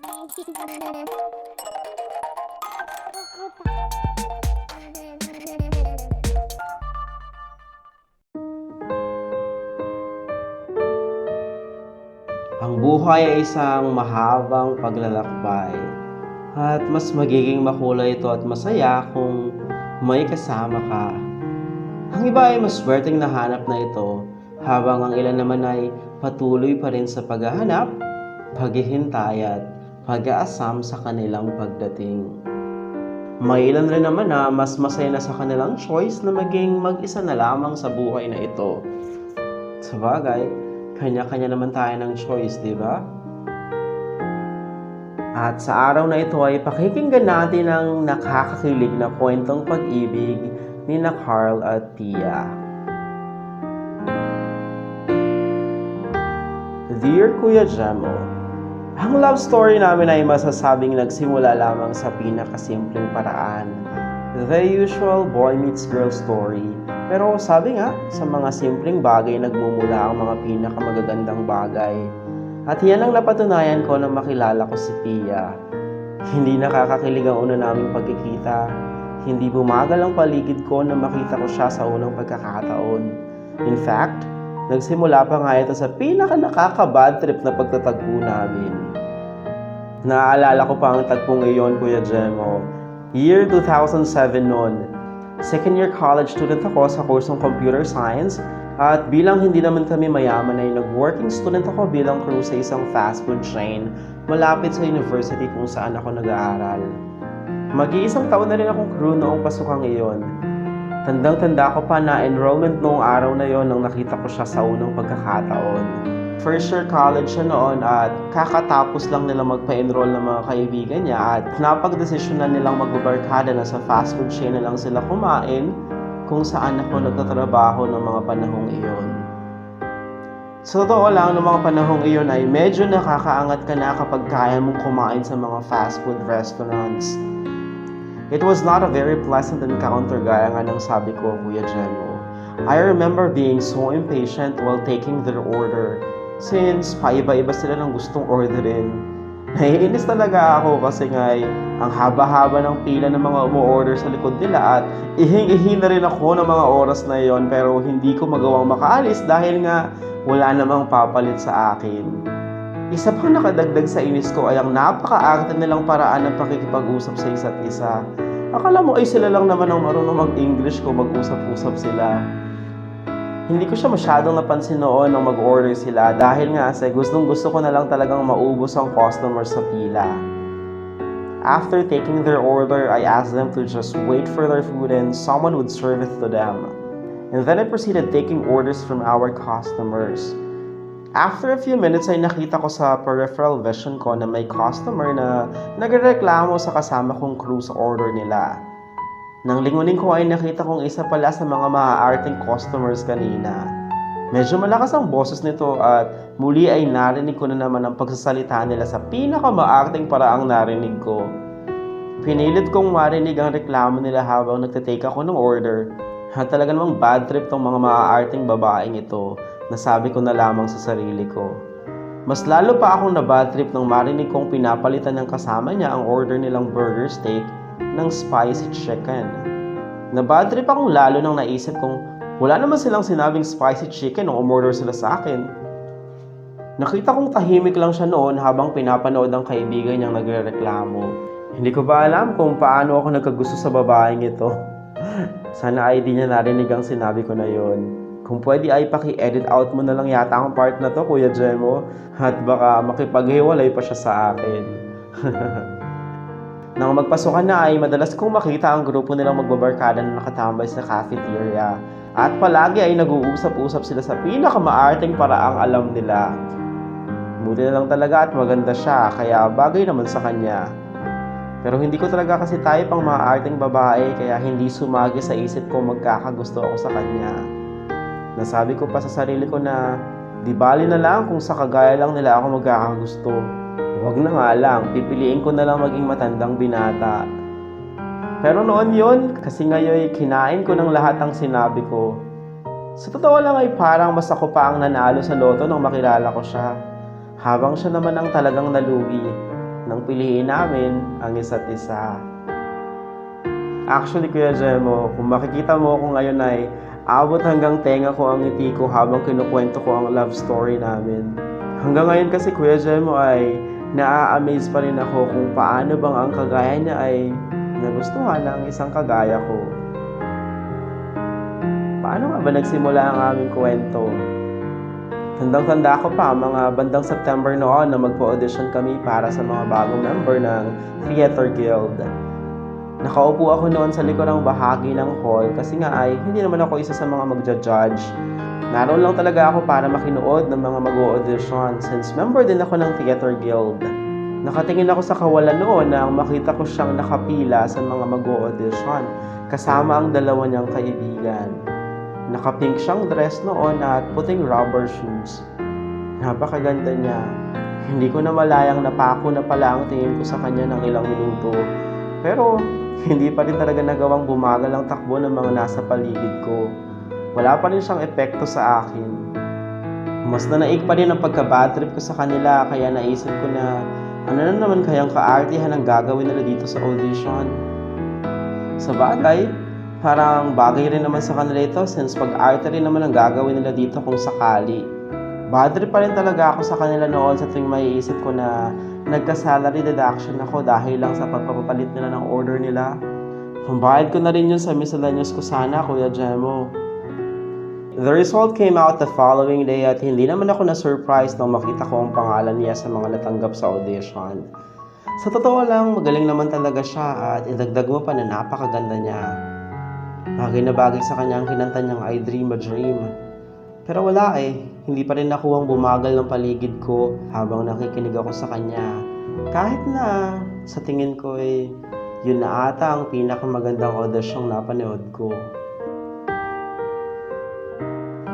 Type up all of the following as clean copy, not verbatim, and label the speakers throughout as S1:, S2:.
S1: Ang buhay ay isang mahabang paglalakbay at mas magiging makulay ito at masaya kung may kasama ka. Ang iba ay maswerteng nahanap na ito habang ang ilan naman ay patuloy pa rin sa paghahanap, paghihintay at pag-aasam sa kanilang pagdating. May ilan rin naman na mas masaya na sa kanilang choice na maging mag-isa na lamang sa buhay na ito. Sabagay, kanya-kanya naman tayo ng choice, di ba? At sa araw na ito ay pakikinggan natin ang nakakakilig na kwentong pag-ibig ni na Carl at Pia. Dear Kuya Jemo, ang love story namin ay masasabing nagsimula lamang sa pinakasimpleng paraan. The usual boy meets girl story. Pero sabi nga, sa mga simpleng bagay nagmumula ang mga pinakamagagandang bagay. At yan ang napatunayan ko nang makilala ko si Pia. Hindi nakakakilig ang una naming pagkikita. Hindi bumagal ang paligid ko na makita ko siya sa unang pagkakataon. In fact, nagsimula pa nga ito sa nakaka-bad trip na pagtatagpo namin. Naaalala ko pa ang tagpong iyon, Kuya Jemo. Year 2007 noon. Second year college student ako sa kursong computer science at bilang hindi naman kami mayaman ay nag-working student ako bilang crew sa isang fast food chain malapit sa university kung saan ako nag-aaral. Mag-iisang taon na rin akong crew noong pasukang iyon. Tandang-tanda ko pa na enrollment noong araw na yon nang nakita ko siya sa unang pagkakataon. First year college siya noon at kakatapos lang nila magpa-enroll ng mga kaibigan niya at napag-desisyon na nilang magbabarkada na sa fast food chain na lang sila kumain kung saan ako nagtatrabaho ng mga panahong iyon. Sa totoo lang, ng mga panahong iyon ay medyo nakakaangat ka na kapag kaya mong kumain sa mga fast food restaurants. It was not a very pleasant encounter gaya nga ng sabi ko, Kuya Jemo. I remember being so impatient while taking their order. Since paiba-iba sila ng gustong orderin. Naiinis talaga ako kasi nga ang haba-haba ng pila ng mga umu-order sa likod nila at ihing-ihi na rin ako ng mga oras na yon pero hindi ko magawang makaalis dahil nga wala namang papalit sa akin. Isa pang nakadagdag sa inis ko ay ang napaka-arte nilang paraan ng pakikipag-usap sa isa't isa. Akala mo ay sila lang naman ang marunong mag-English kung mag-usap-usap sila. Hindi ko siya masyadong napansin noon nang mag-order sila dahil nga sa gustong-gusto ko na lang talagang maubos ang customers sa pila. After taking their order, I asked them to just wait for their food and someone would serve it to them. And then I proceeded taking orders from our customers. After a few minutes ay nakita ko sa peripheral vision ko na may customer na nagreklamo sa kasama kong crew sa order nila. Nang lingunin ko ay nakita kong isa pala sa mga maaarting customers kanina. Medyo malakas ang boses nito at muli ay narinig ko na naman ang pagsasalita nila sa pinakamaarting paraang narinig ko. Pinilit kong marinig ang reklamo nila habang nagtitake ako ng order. At talaga namang bad trip tong mga maaarting babaeng ito, nasabi ko na lamang sa sarili ko. Mas lalo pa akong na bad trip nang marinig kong pinapalitan ng kasama niya ang order nilang burger steak ng spicy chicken. Na-bad trip akong lalo nang naisip kong wala naman silang sinabing spicy chicken nung umorder sila sa akin. Nakita kong tahimik lang siya noon habang pinapanood ang kaibigan niyang nagrereklamo. Hindi ko ba alam kung paano ako nagkagusto sa babaeng ito. Sana ay di niya narinig ang sinabi ko na yon. Kung pwede ay paki-edit out mo na lang yata ang part na to, Kuya Jemo. At baka makipaghiwalay pa siya sa akin. Nang magpasukan na ay madalas kong makita ang grupo nilang magbabarkada na nakatambay sa cafeteria. At palagi ay nag-uusap-usap sila sa pinakamaarting paraang alam nila. Buti na lang talaga at maganda siya, kaya bagay naman sa kanya. Pero hindi ko talaga kasi type ang maaarting babae, kaya hindi sumagi sa isip ko magkakagusto ako sa kanya. Nasabi ko pa sa sarili ko na di bali na lang kung sa kagaya lang nila ako magkakagusto. Huwag na nga lang, pipiliin ko na lang maging matandang binata. Pero noon yon, kasi ngayon kinain ko ng lahat ang sinabi ko. Sa totoo lang ay parang mas ako pa ang nanalo sa loto nang makilala ko siya. Habang siya naman ang talagang nalugi. nang piliin namin ang isa't isa. Actually, Kuya Jemo, kung makikita mo ako ngayon ay abot hanggang tenga ko ang ngiti ko habang kinukwento ko ang love story namin. Hanggang ngayon kasi, Kuya Jemo, ay naa-amaze pa rin ako kung paano bang ang kagaya niya ay nagustuhan ng isang kagaya ko. Paano nga ba nagsimula ang aming kwento? Tandang-tanda ko pa, mga bandang September noon na magpo-audition kami para sa mga bagong member ng Theater Guild. Nakaupo ako noon sa likurang bahagi ng hall kasi nga ay hindi naman ako isa sa mga magja-judge. Naroon lang talaga ako para makinuod ng mga mag-audition since member din ako ng Theater Guild. Nakatingin ako sa kawalan noon nang makita ko siyang nakapila sa mga mag-audition kasama ang dalawa niyang kaibigan. Naka-pink siyang dress noon at puting rubber shoes. Napakaganda niya. Hindi ko na malayang napako na pala ang tingin ko sa kanya ng ilang minuto. Pero hindi pa rin talaga nagawang bumagal ang takbo ng mga nasa paligid ko. Wala pa rin siyang epekto sa akin. Mas nanaig pa rin ang pagka-bad trip ko sa kanila kaya naisip ko na ano na naman kayang kaartihan ang gagawin nila dito sa audition. Sa bagay, parang bagay rin naman sa kanila ito since pag-arte rin naman ang gagawin nila dito kung sakali. Bad trip pa rin talaga ako sa kanila noon sa tuwing maiisip ko na nagka-salary deduction ako dahil lang sa pagpapalit nila ng order nila. Pambayad ko na rin yun sa miscellaneous ko sana, Kuya Jemo. The result came out the following day at hindi naman ako na-surprise nang makita ko ang pangalan niya sa mga natanggap sa audition. Sa totoo lang, magaling naman talaga siya at idagdag mo pa na napakaganda niya. Bagay na bagay sa kanya ang kinanta niyang I Dream a Dream. Pero wala hindi pa rin nakuhang bumagal ng paligid ko habang nakikinig ako sa kanya. Kahit na sa tingin ko yun na ata ang pinakamagandang audition na napanood ko.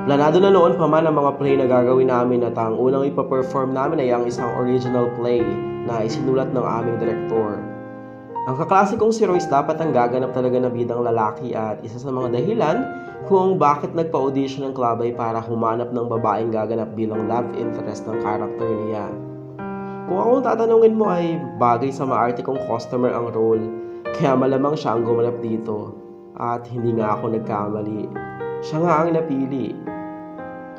S1: Planado na noon pa man ang mga play na gagawin namin at ang unang ipaperform namin ay ang isang original play na isinulat ng aming direktor. Ang kaklasikong si Royce dapat ang gaganap talaga na bidang lalaki at isa sa mga dahilan kung bakit nagpa-audition ng club ay para humanap ng babaeng gaganap bilang love interest ng karakter niya. Kung akong tatanungin mo ay bagay sa maarte kong customer ang role, kaya malamang siya ang gumanap dito. At hindi nga ako nagkamali. Siya nga ang napili.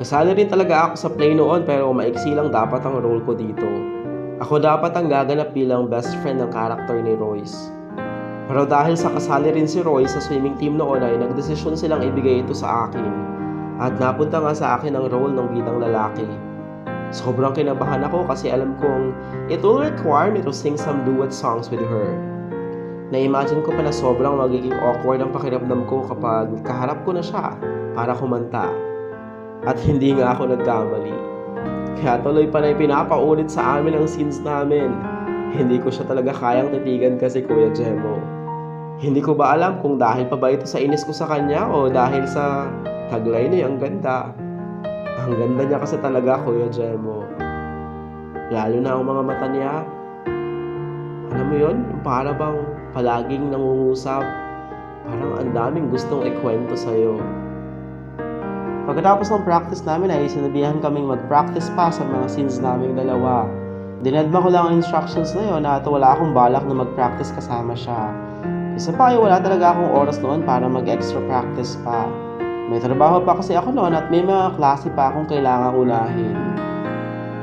S1: Kasali rin talaga ako sa play noon pero maiksi lang dapat ang role ko dito. Ako dapat ang gaganap bilang best friend ng karakter ni Royce. Pero dahil sa kasali rin si Royce sa swimming team noon ay nagdesisyon silang ibigay ito sa akin. At napunta nga sa akin ang role ng bidang lalaki. Sobrang kinabahan ako kasi alam kong it will require me to sing some duet songs with her. Na-imagine ko pa na sobrang magiging awkward ang pakiramdam ko kapag kaharap ko na siya para kumanta. At hindi nga ako nagkamali. Kaya tuloy pa na pinapaulit sa amin ang scenes namin. Hindi ko siya talaga kayang titigan kasi, Kuya Jemo. Hindi ko ba alam kung dahil pa ba ito sa inis ko sa kanya o dahil sa taglay niya ang ganda. Ang ganda niya kasi talaga, Kuya Jemo. Lalo na ang mga mata niya. Alam mo yun? Para bang palaging nangungusap. Parang ang daming gustong ikwento sa'yo. Pagkatapos ng practice namin ay sinabihan kaming mag-practice pa sa mga scenes naming dalawa. Dinedma ko lang ang instructions na yun at wala akong balak na mag-practice kasama siya. Isa pa ay wala talaga akong oras noon para mag-extra practice pa. May trabaho pa kasi ako noon at may mga klase pa akong kailangang unahin.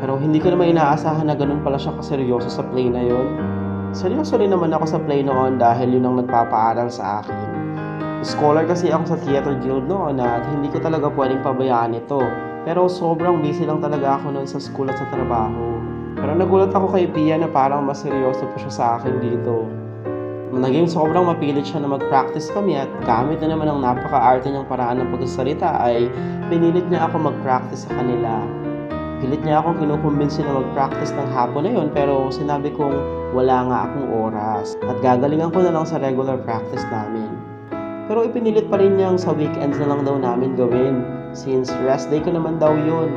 S1: Pero hindi ko naman inaasahan na ganun pala siya kaseryoso sa play na yun. Seryoso rin naman ako sa play noon dahil yun ang nagpapaaral sa akin. Scholar kasi ako sa Theater Guild noon at hindi ko talaga pwedeng pabayaan ito. Pero sobrang busy lang talaga ako noon sa school at sa trabaho. Pero nagulat ako kay Pia na parang mas seryoso pa siya sa akin dito. Naging sobrang mapilit siya na mag-practice kami at gamit na naman ang napaka-arte niyang paraan ng pagsasalita ay pinilit niya ako mag-practice sa kanila. Pilit niya akong kinukumbinsi na mag-practice ng hapon na yun pero sinabi kong wala nga akong oras at gagalingan ko na lang sa regular practice namin. Pero ipinilit pa rin niyang sa weekends na lang daw namin gawin since rest day ko naman daw yun.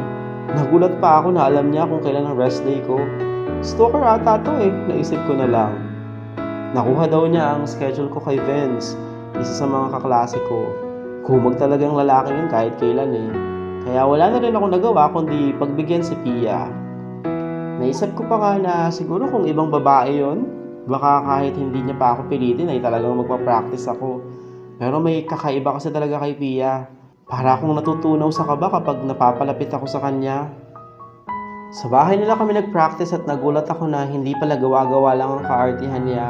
S1: Nagulat pa ako na alam niya kung kailan ang rest day ko. Stalker ata to naisip ko na lang. Nakuha daw niya ang schedule ko kay Vince, isa sa mga kaklase ko. Kumag talagang lalaki yun kahit kailan Kaya wala na rin ako nagawa kundi pagbigyan si Pia. Naisip ko pa nga na siguro kung ibang babae yon, baka kahit hindi niya pa ako pilitin ay talagang magpa-practice ako. Pero may kakaiba kasi talaga kay Pia. Para akong natutunaw sa kaba kapag napapalapit ako sa kanya. Sa bahay nila kami nag-practice at nagulat ako na hindi pala gawa-gawa lang ang kaartihan niya.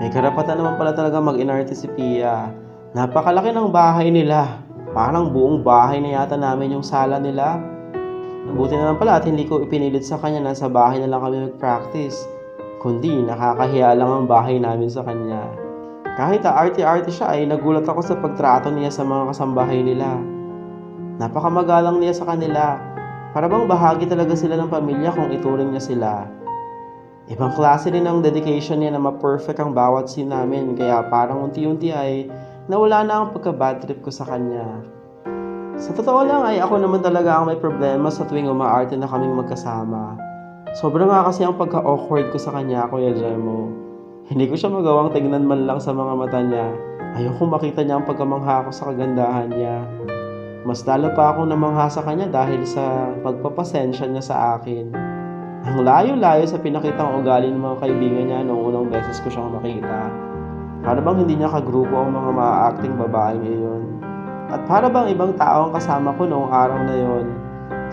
S1: May karapatan naman pala talaga mag-inarte si Pia. Napakalaki ng bahay nila. Parang buong bahay na yata namin yung sala nila. Buti na lang pala at hindi ko ipinilit sa kanya na sa bahay na lang kami mag-practice. Kundi nakakahiya lang ang bahay namin sa kanya. Kahit arte-arte siya ay nagulat ako sa pagtrato niya sa mga kasambahay nila. Napakamagalang niya sa kanila. Para bang bahagi talaga sila ng pamilya kung ituring niya sila. Ibang klase din ang dedication niya na ma-perfect ang bawat scene namin. Kaya parang unti-unti ay nawala na ang pagka-bad trip ko sa kanya. Sa totoo lang ay ako naman talaga ang may problema sa tuwing umaarte na kaming magkasama. Sobrang nga kasi ang pagka-awkward ko sa kanya, Kuya Jemo. Hindi ko siya magawang tignan man lang sa mga mata niya. Ayokong makita niya ang pagkamangha ko sa kagandahan niya. Mas lalo pa akong namangha sa kanya dahil sa pagpapasensya niya sa akin. Ang layo-layo sa pinakitang ugali ng mga kaibigan niya noong unang beses ko siyang makita. Para bang hindi niya kagrupo ang mga maa-acting babae ngayon. At para bang ibang tao ang kasama ko noong araw na yon.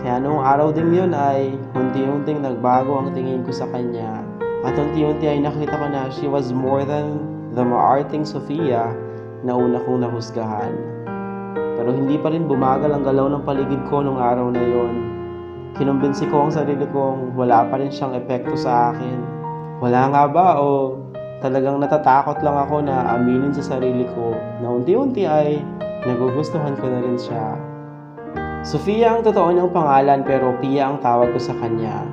S1: Kaya noong araw din yun ay unti-unting nagbago ang tingin ko sa kanya. At unti-unti ay nakita ko na she was more than the maarting Sofia na una kong nahusgahan. Pero hindi pa rin bumagal ang galaw ng paligid ko nung araw na yon. Kinumbinsi ko ang sarili kong wala pa rin siyang epekto sa akin. Wala nga ba o talagang natatakot lang ako na aminin sa sarili ko na unti-unti ay nagugustuhan ko na rin siya. Sofia ang totoo niyang pangalan pero Pia ang tawag ko sa kanya.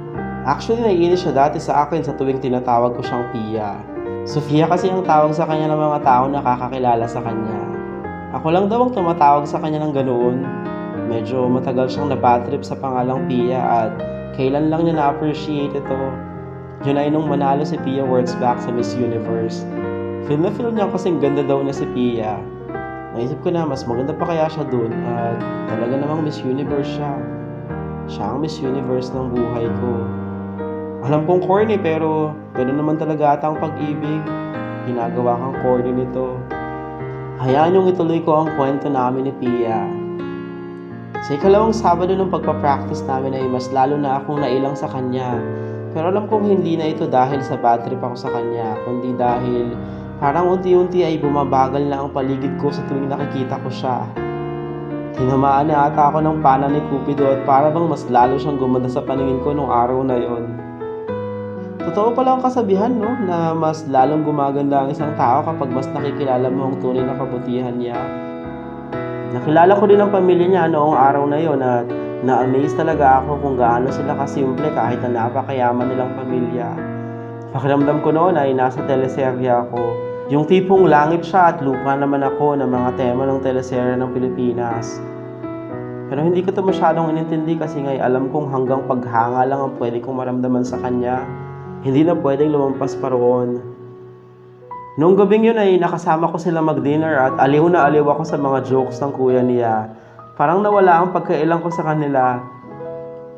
S1: Actually, naiinis siya dati sa akin sa tuwing tinatawag ko siyang Pia. Sofia kasi ang tawag sa kanya ng mga tao na nakakakilala sa kanya. Ako lang daw ang tumatawag sa kanya ng ganoon. Medyo matagal siyang nabatrip sa pangalang Pia at kailan lang niya na-appreciate ito. Yun ay nung manalo si Pia Words back sa Miss Universe. Feel na feel niya kasing ganda daw na si Pia. Naisip ko na mas maganda pa kaya siya dun at talaga namang Miss Universe siya. Siya ang Miss Universe ng buhay ko. Alam kong corny pero ganoon naman talaga ata ang pag-ibig. Ginagawa kang corny nito. Hayaan niyong ituloy ko ang kwento namin ni Pia. Sa ikalawang Sabado ng pagpapractice namin ay mas lalo na akong nailang sa kanya. Pero alam kong hindi na ito dahil sa bad trip ako sa kanya, kundi dahil parang unti-unti ay bumabagal na ang paligid ko sa tuwing nakikita ko siya. Tinamaan na ata ako ng pana ni Cupido at para bang mas lalo siyang gumanda sa paningin ko nung araw na yon. Totoo pala ang kasabihan, no? Na mas lalong gumaganda ang isang tao kapag mas nakikilala mo ang tunay na kabutihan niya. Nakilala ko din ang pamilya niya noong araw na yon at na-amaze talaga ako kung gaano sila kasimple kahit na napakayaman nilang pamilya. Pakiramdam ko noon ay nasa teleserye ako. Yung tipong langit siya at lupa naman ako ng mga tema ng teleserye ng Pilipinas. Pero hindi ko ito masyadong inintindi kasi ngay alam kong hanggang paghanga lang ang pwede kong maramdaman sa kanya. Hindi na pwedeng lumampas pa roon. Noong gabing yun ay nakasama ko sila mag-dinner at aliw na aliw ako sa mga jokes ng kuya niya. Parang nawala ang pagkailang ko sa kanila.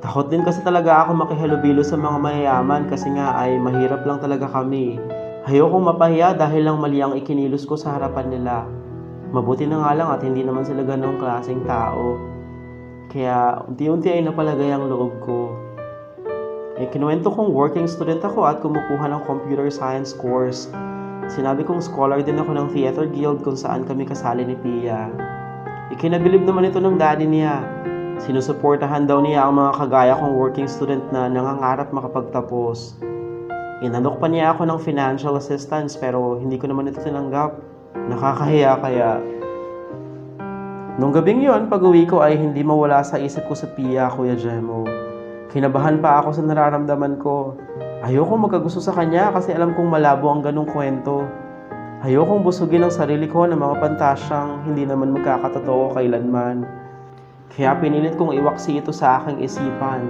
S1: Takot din kasi talaga ako makihalubilo sa mga mayayaman kasi nga ay mahirap lang talaga kami. Ayokong mapahiya dahil lang mali ang ikinilos ko sa harapan nila. Mabuti na nga lang at hindi naman sila ganong klaseng tao. Kaya unti-unti ay napalagay ang loob ko. Kinuwento kong working student ako at kumukuha ng computer science course. Sinabi kong scholar din ako ng theater guild kung saan kami kasali ni Pia. Ikinabilib naman ito ng daddy niya. Sinusuportahan daw niya ang mga kagaya kong working student na nangangarap makapagtapos. Inalok pa niya ako ng financial assistance pero hindi ko naman ito tinanggap. Nakakahiya kaya. Nung gabing yon, pag-uwi ko ay hindi mawala sa isip ko sa Pia, Kuya Jemo. Kinabahan pa ako sa nararamdaman ko. Ayokong magkagusto sa kanya kasi alam kong malabo ang ganong kwento. Ayokong busugin ang sarili ko ng mga pantasyang hindi naman magkakatotoo kailanman. Kaya pinilit kong iwaksi ito sa aking isipan.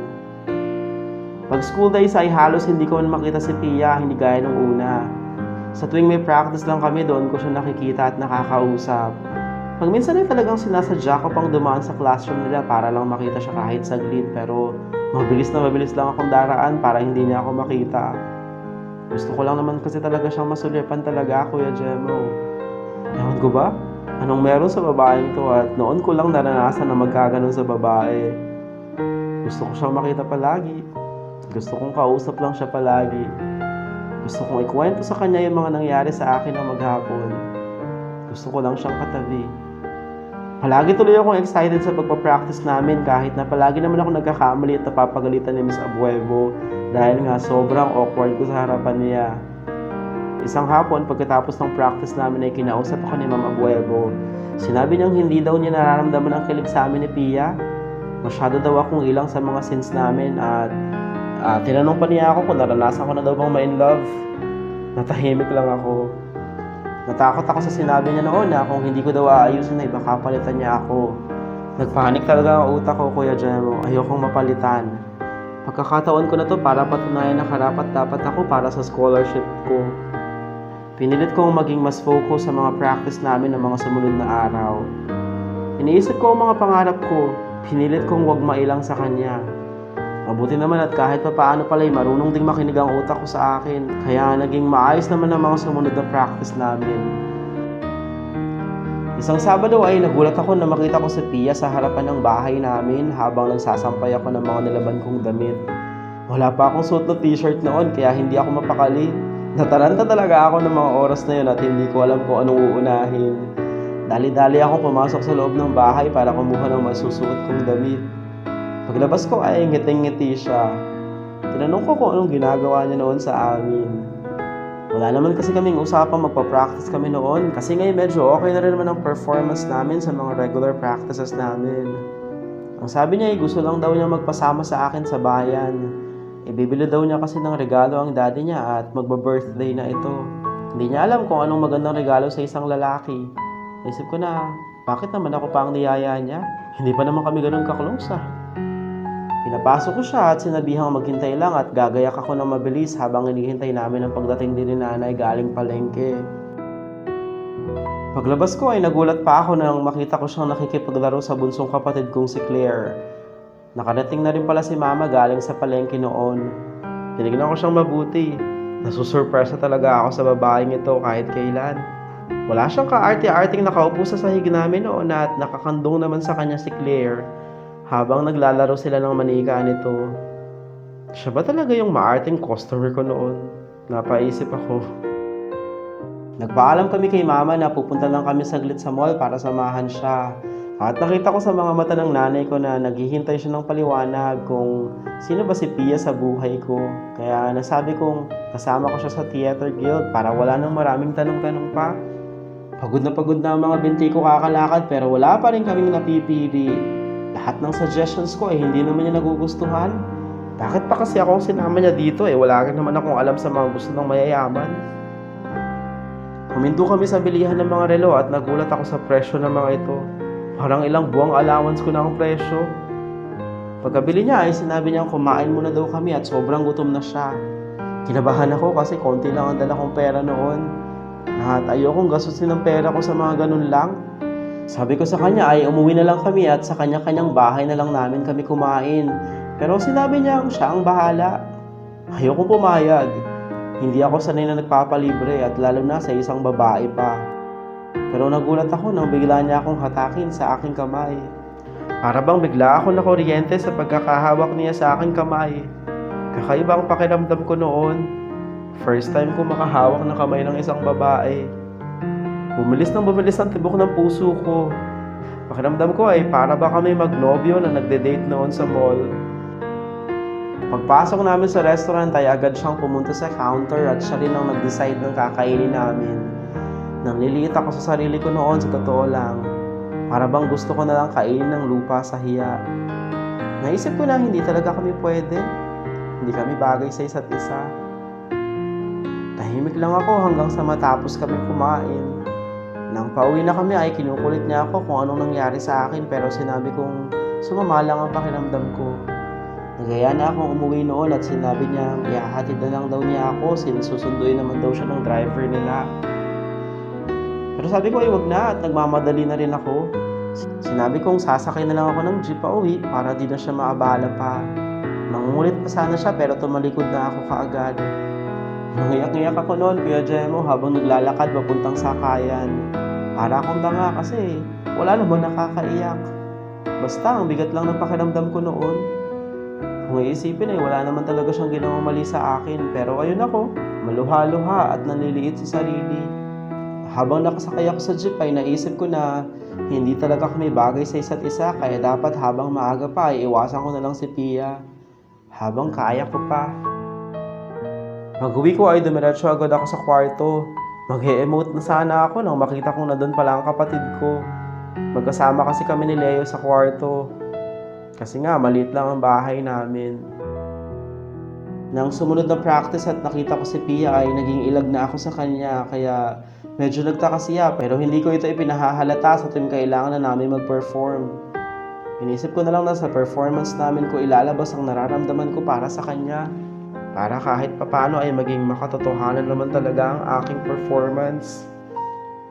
S1: Pag school days ay halos hindi ko makita si Pia, hindi gaya nung una. Sa tuwing may practice lang kami, doon ko siya nakikita at nakakausap. Pag minsan ay talagang sinasadya ko pang dumaan sa classroom nila para lang makita siya kahit saglit, pero mabilis na mabilis lang akong daraan para hindi niya ako makita. Gusto ko lang naman kasi talaga siyang masulipan talaga, Kuya Jemo. Ewan ko ba? Anong meron sa babaeng to at noon ko lang naranasan na magkaganon sa babae. Gusto ko siyang makita palagi. Gusto kong kausap lang siya palagi. Gusto kong ikwento sa kanya yung mga nangyari sa akin ng maghapon. Gusto ko lang siyang katabi. Palagi tuloy akong excited sa pagpapractice namin kahit na palagi naman ako nagkakamali at napapagalitan ni Miss Abuevo dahil nga sobrang awkward ko sa harapan niya. Isang hapon, pagkatapos ng practice namin ay kinausap ako ni Ma'am Abuevo. Sinabi niyang hindi daw niya nararamdaman ang kilig sa amin ni Pia. Masyado daw akong ilang sa mga scenes namin at tinanong pa niya ako kung naranasan ko na daw bang ma-in love. Natahimik lang ako. Natakot ako sa sinabi niya noon na kung hindi ko daw aayusin ay baka palitan niya ako. Nagpanik talaga ang utak ko, Kuya Jemo. Ayokong mapalitan. Pagkakataon ko na to para patunayan na karapat-dapat ako para sa scholarship ko. Pinilit kong maging mas focus sa mga practice namin ng mga sumunod na araw. Iniisip ko ang mga pangarap ko. Pinilit kong wag mailang sa kanya. Mabuti naman at kahit paano pala ay marunong ding makinig ang utak ko sa akin. Kaya naging maayos naman ang mga sumunod na practice namin. Isang Sabado ay nagulat ako na makita ko si Pia sa harapan ng bahay namin habang nagsasampay ako ng mga nilaban kong damit. Wala pa akong suot na t-shirt noon kaya hindi ako mapakali. Nataranta talaga ako ng mga oras na yun at hindi ko alam kung anong uunahin. Dali-dali akong pumasok sa loob ng bahay para kumuha ng masusuot kong damit. Paglabas ko ay ngiting-ngiti siya. Tinanong ko kung anong ginagawa niya noon sa amin. Wala naman kasi kaming usapang magpa-practice kami noon kasi ngayon medyo okay na rin naman ang performance namin sa mga regular practices namin. Ang sabi niya ay gusto lang daw niya magpasama sa akin sa bayan. Ibibili daw niya kasi ng regalo ang daddy niya at magba-birthday na ito. Hindi niya alam kung anong magandang regalo sa isang lalaki. Naisip ko na, bakit naman ako pa ang niyaya niya? Hindi pa naman kami ganun ka-close ah. Pinapasok ko siya at sinabihang maghintay lang at gagayak ako ng mabilis habang hinihintay namin ang pagdating din ni nanay galing palengke. Paglabas ko ay nagulat pa ako nang makita ko siyang nakikipaglaro sa bunsong kapatid kong si Claire. Nakarating na rin pala si Mama galing sa palengke noon. Tinignan ko siyang mabuti. Nasusurpresa talaga ako sa babaeng ito kahit kailan. Wala siyang kaarte-arting nakaupo sa sahig namin noon at nakakandong naman sa kanya si Claire habang naglalaro sila ng manika nito. Siya ba talaga yung maarting customer ko noon? Napaisip ako. Nagpaalam kami kay Mama na pupunta lang kami saglit sa mall para samahan siya. At nakita ko sa mga mata ng nanay ko na naghihintay siya ng paliwanag kung sino ba si Pia sa buhay ko. Kaya nasabi kong kasama ko siya sa theater guild para wala nang maraming tanong-tanong pa. Pagod na ang mga binti ko kakalakad pero wala pa rin kaming napipili. Lahat ng suggestions ko hindi naman niya nagugustuhan. Bakit pa kasi ako sinama niya dito wala rin naman akong alam sa mga gusto ng mayayaman. Huminto kami sa bilihan ng mga relo at nagulat ako sa presyo ng mga ito. Parang ilang buwang allowance ko na ang presyo. Pagkabili niya ay sinabi niya kumain muna daw kami at sobrang gutom na siya. Kinabahan ako kasi konti lang ang dala kong pera noon. At ayokong gastusin ng pera ko sa mga ganun lang. Sabi ko sa kanya ay umuwi na lang kami at sa kanya-kanyang bahay na lang namin kami kumain. Pero sinabi niya siya ang bahala. Ayokong pumayag. Hindi ako sanay na nagpapalibre at lalo na sa isang babae pa. Pero nagulat ako nang bigla niya akong hatakin sa aking kamay. Para bang bigla ako nakuryente sa pagkakahawak niya sa aking kamay. Kakaiba ang pakiramdam ko noon. First time ko makahawak ng kamay ng isang babae. Bumilis ang tibok ng puso ko. Pakiramdam ko para ba kami magnobyo na nagde-date noon sa mall. Pagpasok namin sa restaurant ay agad siyang pumunta sa counter at siya rin ang nag-decide ng kakainin namin. Nang liliit ako sa sarili ko noon sa totoo lang. Para bang gusto ko na lang kainin ng lupa sa hiya. Naisip ko na hindi talaga kami pwede. Hindi kami bagay sa isa't isa. Tahimik lang ako hanggang sa matapos kami kumain. Nang pauwi na kami ay kinukulit niya ako kung anong nangyari sa akin pero sinabi kong sumama lang ang pakiramdam ko. Nagaya na akong umuwi noon at sinabi niya ihahatid na lang daw niya ako since susunduin naman daw siya ng driver nila. Pero sabi ko ay wag na at nagmamadali na rin ako. Sinabi kong sasakay na lang ako ng jeep pa uwi para di na siya maabala pa. Mangungulit pa sana siya pero tumalikod na ako kaagad. Nangiyak-ngiyak ako noon, Kuya Jemo, habang naglalakad papuntang sakayan. Para akong tanga kasi wala namang nakakaiyak. Basta ang bigat lang ng pakiramdam ko noon. Kung iisipin ay wala naman talaga siyang ginawang mali sa akin. Pero ayun ako, maluha-luha at nanliliit sa sarili. Habang nakasakay ako sa jeep ay naisip ko na hindi talaga kami bagay sa isa't isa. Kaya dapat habang maaga pa ay iwasan ko na lang si Pia. Habang kaya ko pa. Pag-uwi ko ay dumiretso agad ako sa kwarto. Mag-e-emote na sana ako nang makita kong na doon pala ang kapatid ko. Magkasama kasi kami ni Leo sa kwarto. Kasi nga, maliit lang ang bahay namin. Nang sumunod na practice at nakita ko si Pia ay naging ilag na ako sa kanya. Kaya medyo nagtaka siya pero hindi ko ito ipinahahalata sa tuwing kailangan na namin mag-perform. Inisip ko na lang na sa performance namin ko ilalabas ang nararamdaman ko para sa kanya. Para kahit papano ay maging makatotohanan naman talaga ang aking performance.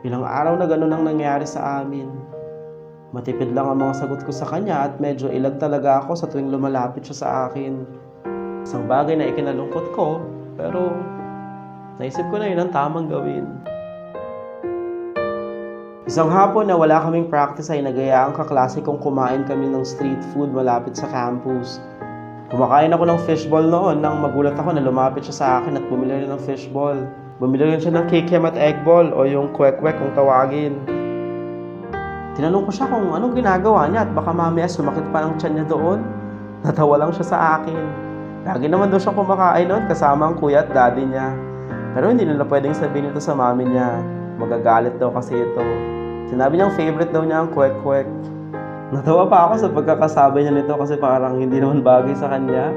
S1: Ilang araw na gano'n ang nangyari sa amin. Matipid lang ang mga sagot ko sa kanya at medyo ilag talaga ako sa tuwing lumalapit siya sa akin. Isang bagay na ikinalungkot ko, pero naisip ko na yun ang tamang gawin. Isang hapon na wala kaming practice ay nagaya ang kaklase kong kumain kami ng street food malapit sa campus. Kumakain ako ng fishball noon nang magulat ako na lumapit siya sa akin at bumili rin ng fishball. Bumili rin siya ng kikiam at egg ball o yung kwek-kwek kung tawagin. Tinanong ko siya kung anong ginagawa niya at baka mamaya sumakit pa ang tiyan niya doon. Natawa lang siya sa akin. Lagi naman daw siya kumakain noon kasama ang kuya at daddy niya. Pero hindi nila pwedeng sabihin ito sa mami niya. Magagalit daw kasi ito. Sinabi niyang favorite daw niya ang kwek-kwek. Natawa pa ako sa pagkakasabi niya nito kasi parang hindi naman bagay sa kanya.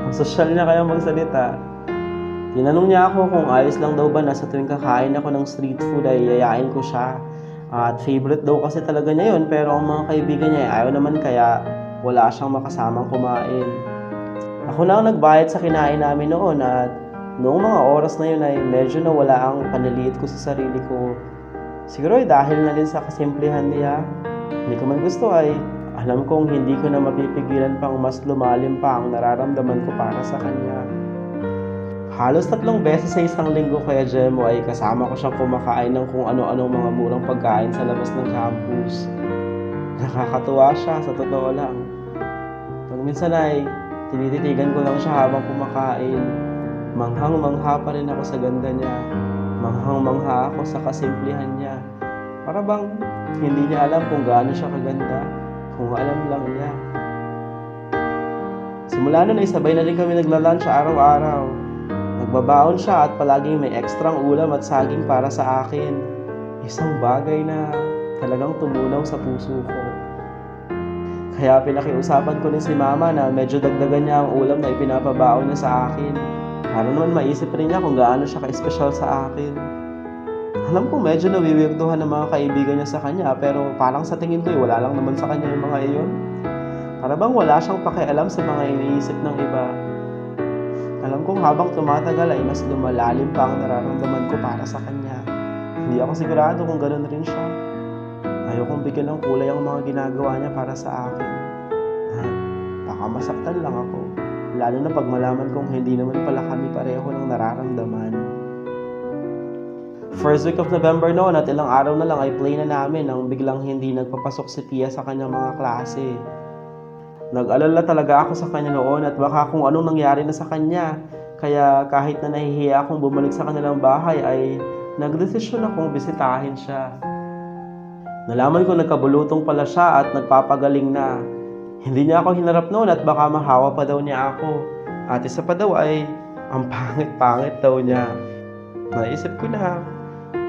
S1: Ang sosyal niya kaya magsalita. Tinanong niya ako kung ayos lang daw ba na sa tuwing kakain ako ng street food ay yayain ko siya. At favorite daw kasi talaga niya yun pero ang mga kaibigan niya ay ayaw naman kaya wala siyang makasamang kumain. Ako na ang nagbayad sa kinain namin noon at noong mga oras na yun ay medyo nawala ang paniliit ko sa sarili ko. Siguro ay dahil na rin sa kasimplihan niya. Hindi ko man gusto ay alam kong hindi ko na mapipigilan pang mas lumalim pa ang nararamdaman ko para sa kanya. Halos 3 beses sa isang linggo Kuya Jemo ay kasama ko siyang kumakain ng kung ano-anong mga murang pagkain sa labas ng campus. Nakakatuwa siya sa totoo lang. Pag minsan ay tinititigan ko lang siya habang kumakain. Manghang-mangha pa rin ako sa ganda niya. Manghang-mangha ako sa kasimplihan niya. Para bang hindi niya alam kung gaano siya kaganda, kung alam lang niya. Simula nun ay sabay na rin kami nagla-lunch araw-araw. Nagbabaon siya at palaging may ekstrang ulam at saging para sa akin. Isang bagay na talagang tumunaw sa puso ko. Kaya pinakiusapan ko rin si Mama na medyo dagdagan niya ang ulam na ipinapabaon niya sa akin. Para naman maisip rin niya kung gaano siya ka-espesyal sa akin. Alam ko medyo nawiwirduhan ng mga kaibigan niya sa kanya pero parang sa tingin ko wala lang naman sa kanya yung mga iyon. Para bang wala siyang pakialam sa mga iniisip ng iba. Alam kong habang tumatagal ay mas lumalalim pa ang nararamdaman ko para sa kanya. Hindi ako sigurado kung ganoon rin siya. Ayokong bigyan ng kulay ang mga ginagawa niya para sa akin. Baka masaktan lang ako. Lalo na pag malaman kong hindi naman pala kami pareho ng nararamdaman. First week of November noon at ilang araw na lang ay play na namin nang biglang hindi nagpapasok si Pia sa kanyang mga klase. Nag-alala talaga ako sa kanya noon at baka kung anong nangyari na sa kanya. Kaya kahit na nahihiya akong bumalik sa kanilang bahay ay nagdesisyon akong bisitahin siya. Nalaman ko nagkabulutong pala siya at nagpapagaling na. Hindi niya ako hinarap noon at baka mahawa pa daw niya ako. At isa pa daw ay ang pangit-pangit daw niya. Naisip ko na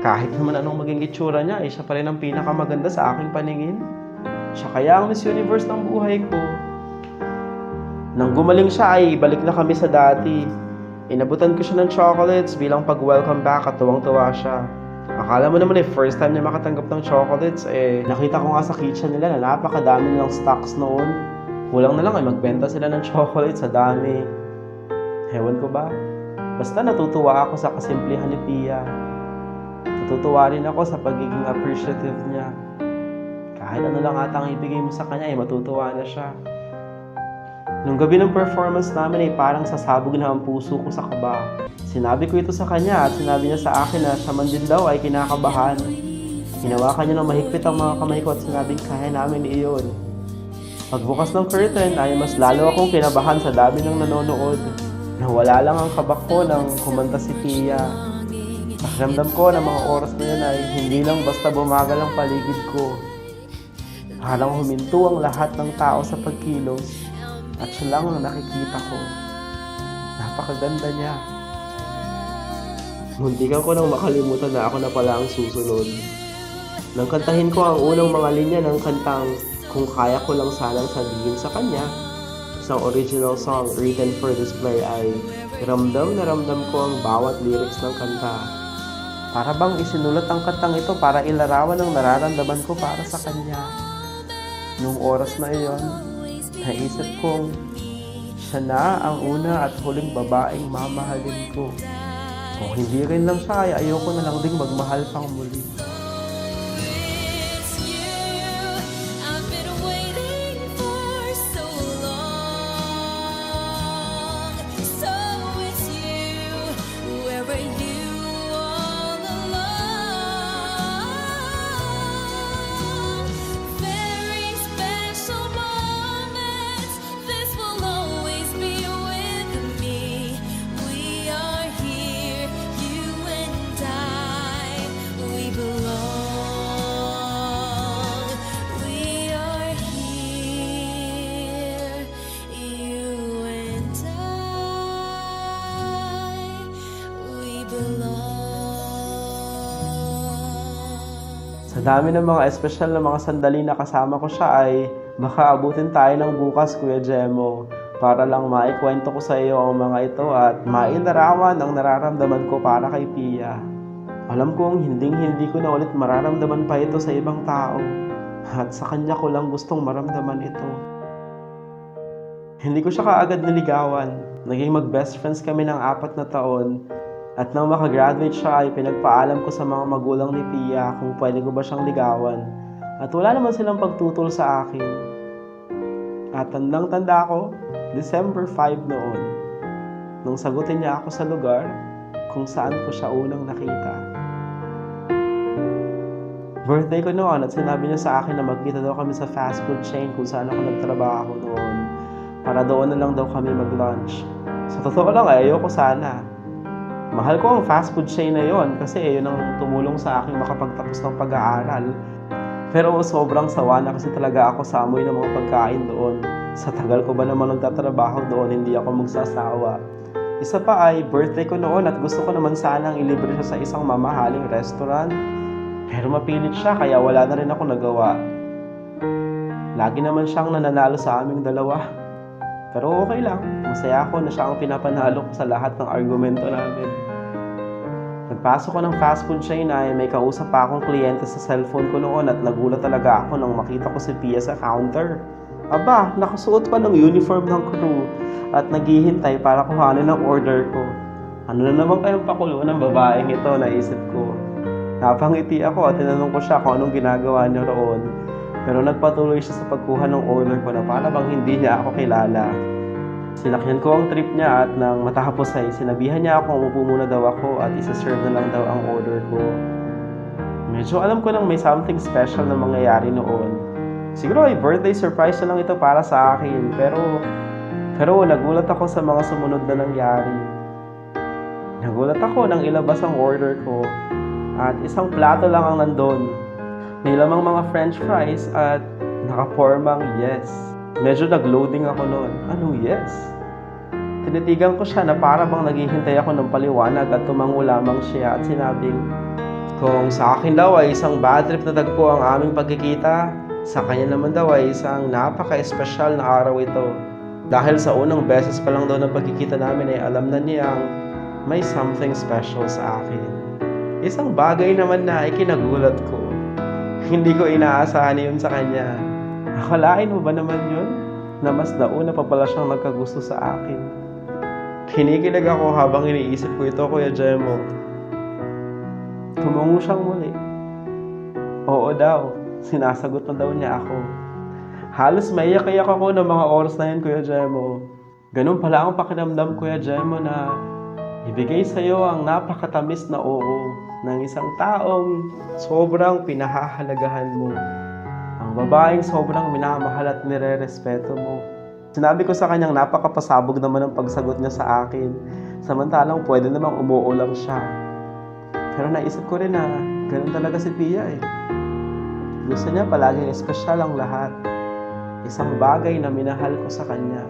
S1: kahit naman anong maging itsura niya, siya pa rin ang pinakamaganda sa aking paningin. Siya kaya ang Miss Universe ng buhay ko. Nang gumaling siya ay balik na kami sa dati. Inabutan ko siya ng chocolates bilang pag-welcome back at tuwang-tuwa siya. Akala mo naman first time niya makatanggap ng chocolates nakita ko nga sa kitchen nila na napakadami nilang stocks noon. Kulang na lang ay magbenta sila ng chocolates sa dami. Ewan ko ba? Basta natutuwa ako sa kasimplihan ni Pia. Natutuwa rin ako sa pagiging appreciative niya. Kahit ano lang atang ibigay mo sa kanya, matutuwa na siya. Nung gabi ng performance namin ay parang sasabog na ang puso ko sa kaba. Sinabi ko ito sa kanya at sinabi niya sa akin na siya man din daw ay kinakabahan. Hinawakan niya ng mahigpit ang mga kamay ko at sinabing kaya namin iyon. Pagbukas ng curtain ay mas lalo akong kinabahan sa dami ng nanonood. Nawala lang ang kabak ko nang kumanta si Pia. Pakiramdam ko na mga oras na yun ay hindi lang basta bumagal ang paligid ko. Parang huminto ang lahat ng tao sa pagkilos at siya lang ang nakikita ko. Napakaganda niya. Muntikan ko nang makalimutan na ako na pala ang susunod. Nang kantahin ko ang unang mga linya ng kantang Kung Kaya Ko Lang Sanang Sabihin sa Kanya, isang original song written for display ay ramdam na ramdam ko ang bawat lyrics ng kanta. Para bang isinulat ang kantang ito para ilarawan ang nararamdaman ko para sa kanya. Noong oras na iyon, naisip kong siya na ang una at huling babaeng mamahalin ko. Kung hindi rin lang siya, ay ayoko na lang ding magmahal pang muli. Sa dami ng mga espesyal na mga sandali na kasama ko siya ay baka abutin tayo ng bukas, Kuya Jemo, para lang maikwento ko sa iyo ang mga ito at mailarawan ang nararamdaman ko para kay Pia. Alam kong hindi ko na ulit mararamdaman pa ito sa ibang tao at sa kanya ko lang gustong maramdaman ito. Hindi ko siya kaagad niligawan. Naging mag-best friends kami ng 4 na taon. At nang makagraduate siya ay pinagpaalam ko sa mga magulang ni Pia kung pwede ko ba siyang ligawan. At wala naman silang pagtutol sa akin. At tandang-tanda ko, December 5 noon, nung sagutin niya ako sa lugar kung saan ko siya unang nakita. Birthday ko noon at sinabi niya sa akin na magkita daw kami sa fast food chain kung saan ako nagtrabaho noon. Para doon na lang daw kami mag-lunch. Sa totoo lang ay ayoko sana. Mahal ko ang fast food chain na yon kasi yun ang tumulong sa akin makapagtapos ng pag-aaral. Pero sobrang sawa na kasi talaga ako sa amoy ng mga pagkain doon. Sa tagal ko ba naman nagtatrabaho doon, hindi ako magsasawa. Isa pa ay birthday ko noon at gusto ko naman sanang ilibre siya sa isang mamahaling restaurant. Pero mapilit siya kaya wala na rin ako nagawa. Lagi naman siyang nananalo sa aming dalawa. Pero okay lang, masaya ako na siya ang pinapanalo ko sa lahat ng argumento namin. Pagpasok ko ng fast food chain ay may kausap pa akong kliyente sa cellphone ko noon at nagulat talaga ako nang makita ko si Pia sa counter. Aba, nakasuot pa ng uniform ng crew at naghihintay para kuhanin ang order ko. Ano na naman kayong pakulo ng babaeng ito, naisip ko. Napangiti ako at tinanong ko siya kung anong ginagawa niya roon. Pero nagpatuloy siya sa pagkuha ng order ko na para bang hindi niya ako kilala. Sinakyan ko ang trip niya at nang matapos ay sinabihan niya ako umupo muna daw ako at isa-serve na lang daw ang order ko. Medyo alam ko nang may something special na mangyayari noon. Siguro ay birthday surprise na lang ito para sa akin pero nagulat ako sa mga sumunod na nangyari. Nagulat ako nang ilabas ang order ko at isang plato lang ang nandun. May lamang mga french fries at nakapormang yes. Medyo nag-loading ako noon. Anong yes? Tinitigan ko siya na para bang naghihintay ako ng paliwanag at tumango lamang siya at sinabing, kung sa akin daw ay isang bad trip na tagpo ang aming pagkikita, sa kanya naman daw ay isang napaka-espesyal na araw ito. Dahil sa unang beses pa lang daw na pagkikita namin ay alam na niyang may something special sa akin. Isang bagay naman na ikinagulat ko. Hindi ko inaasahan yun sa kanya. Akalain mo ba naman yun? Na mas nauna pa pala siyang nagkagusto sa akin. Kinikilig ako habang iniisip ko ito, Kuya Jemo. Tumungo siyang muli. Oo daw, sinasagot na daw niya ako. Halos maiyak-iyak ako ng mga oras na yun, Kuya Jemo. Ganun pala ang pakiramdam, Kuya Jemo, na ibigay sa'yo ang napakatamis na oo ng isang taong sobrang pinahahalagahan mo. Ang babaeng sobrang minamahal at nire-respeto mo. Sinabi ko sa kanyang napakapasabog naman ang pagsagot niya sa akin. Samantalang pwede namang umuo lang siya. Pero naisip ko rin na ganun talaga si Pia eh. Gusto niya palaging espesyal ang lahat. Isang bagay na minahal ko sa kanya.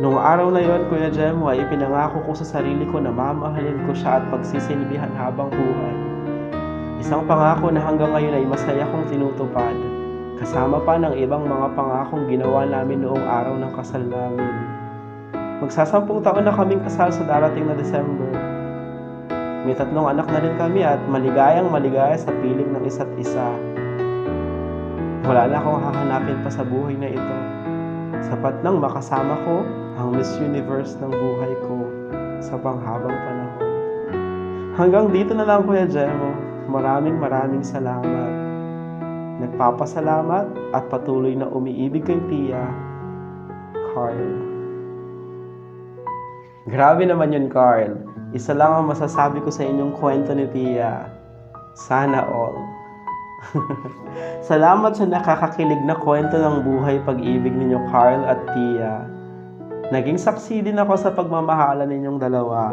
S1: Noong araw na yon, Kuya Jemo, ay ipinangako ko sa sarili ko na mamahalin ko siya at pagsisilbihan habang buhay. Isang pangako na hanggang ngayon ay masaya kong tinutupad. Kasama pa ng ibang mga pangakong ginawa namin noong araw ng kasal namin. Magsasampung taon na kaming kasal sa darating na December. May 3 anak na rin kami at maligayang maligaya sa piling ng isa't isa. Wala na akong hahanapin pa sa buhay na ito. Sapat nang makasama ko ang Miss Universe ng buhay ko sa panghabang panahon. Hanggang dito na lang, Kuya Jemo. Maraming salamat. Nagpapasalamat at patuloy na umiibig kay Pia, Carl. Grabe naman yun, Carl. Isa lang ang masasabi ko sa inyong kwento ni Pia. Sana all. Salamat sa nakakakilig na kwento ng buhay pag-ibig ninyo, Carl at Pia. Naging saksi din ako sa pagmamahalan ninyong dalawa.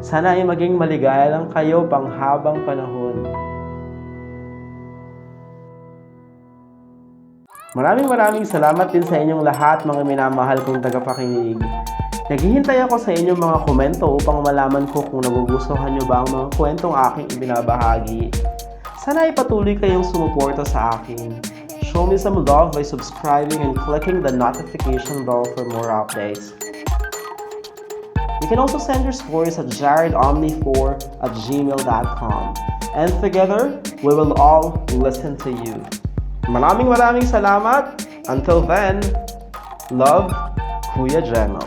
S1: Sana ay maging maligaya lang kayo panghabang panahon. Maraming salamat din sa inyong lahat, mga minamahal kong tagapakinig. Naghihintay ako sa inyong mga komento upang malaman ko kung nagugustuhan nyo ba ang mga kwentong aking ibinabahagi. Sana ay patuloy kayong sumuporta sa akin. Show me some love by subscribing and clicking the notification bell for more updates. You can also send your stories at jaredomni4@gmail.com. And together, we will all listen to you. Maraming salamat. Until then, love, Kuya Jemo.